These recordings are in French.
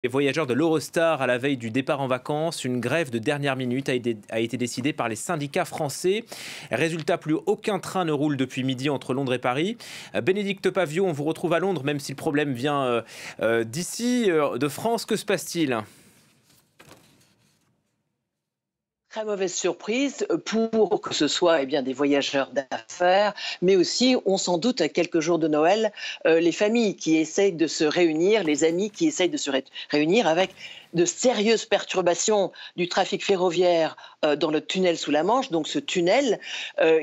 Les voyageurs de l'Eurostar à la veille du départ en vacances, une grève de dernière minute a été décidée par les syndicats français. Résultat, plus aucun train ne roule depuis midi entre Londres et Paris. Bénédicte Pavio, on vous retrouve à Londres, même si le problème vient d'ici, de France. Que se passe-t-il? Très mauvaise surprise pour que ce soit des voyageurs d'affaires, mais aussi, on s'en doute, à quelques jours de Noël, les familles qui essayent de se réunir, les amis qui essayent de se réunir avec de sérieuses perturbations du trafic ferroviaire dans le tunnel sous la Manche. Donc ce tunnel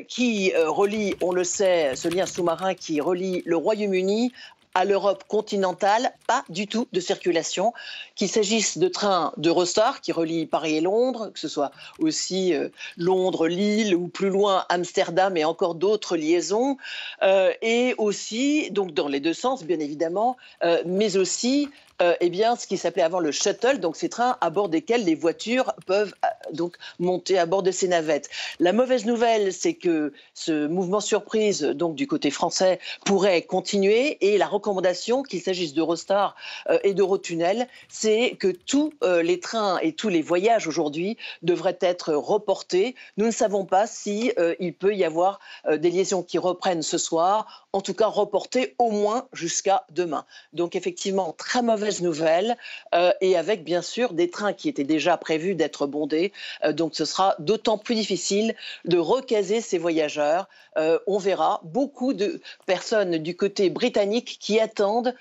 qui relie, on le sait, ce lien sous-marin qui relie le Royaume-Uni à l'Europe continentale, pas du tout de circulation. Qu'il s'agisse de trains d'Eurostar qui relient Paris et Londres, que ce soit aussi Londres-Lille ou plus loin Amsterdam et encore d'autres liaisons, et aussi, donc dans les deux sens bien évidemment, mais aussi ce qui s'appelait avant le shuttle, donc ces trains à bord desquels les voitures peuvent donc monter à bord de ces navettes. La mauvaise nouvelle, c'est que ce mouvement surprise, donc du côté français, pourrait continuer, et la recommandation, qu'il s'agisse d'Eurostar et d'Eurotunnel, c'est que tous les trains et tous les voyages aujourd'hui devraient être reportés. Nous ne savons pas si il peut y avoir des liaisons qui reprennent ce soir, en tout cas reportées au moins jusqu'à demain. Donc effectivement, très mauvaise nouvelle, et avec bien sûr des trains qui étaient déjà prévus d'être bondés. Donc ce sera d'autant plus difficile de recaser ces voyageurs. On verra beaucoup de personnes du côté britannique qui attendent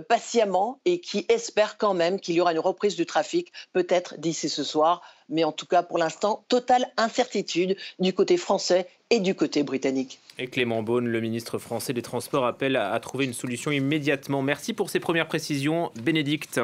patiemment et qui espèrent quand même qu'il y aura une reprise du trafic, peut-être d'ici ce soir. Mais en tout cas, pour l'instant, totale incertitude du côté français et du côté britannique. Et Clément Beaune, le ministre français des Transports, appelle à trouver une solution immédiatement. Merci pour ces premières précisions, Bénédicte.